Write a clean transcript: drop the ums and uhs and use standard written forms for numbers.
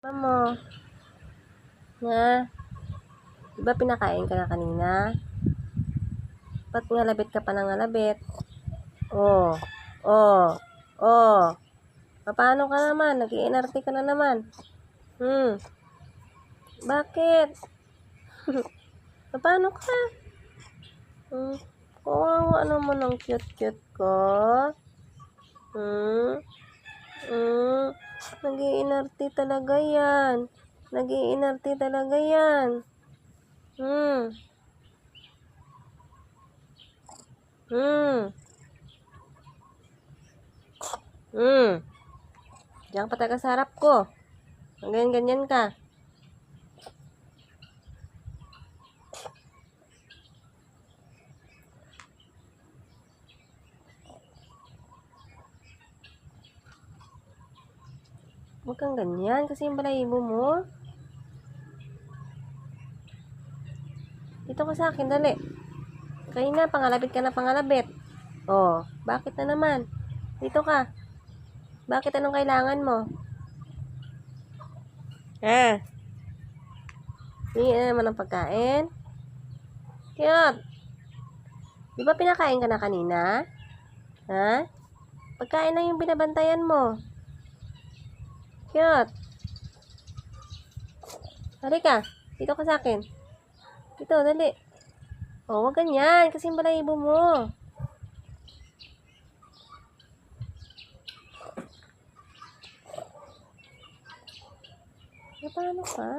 Mo, nga, di ba pinakain ka na kanina? Ba't ngalabit ka pa ng ngalabit? Oh, oh, oh. Paano ka naman? Nag-iinarte ka na naman. Bakit? Paano ka? Kawawa naman ang cute-cute ko. Nag-iinarte talaga yan. Nag-iinarte talaga yan. Diyan ka taga sa harap ko. Ganyan-ganyan ka. Huwag kang ganyan kasi yung balahibo mo. Dito ka sa akin, dali. Kanina, pangalabit ka na pangalabit. Oh, bakit na naman? Dito ka. Bakit anong kailangan mo? Hingi na naman ng pagkain? Cute. Di ba pinakain ka na kanina? Ha? Pagkain na yung binabantayan mo. Cute. Halika. Dito ka sa akin. Dito, dali. Oh, wag ganyan. Kasi yung balahibo mo. Paano ka?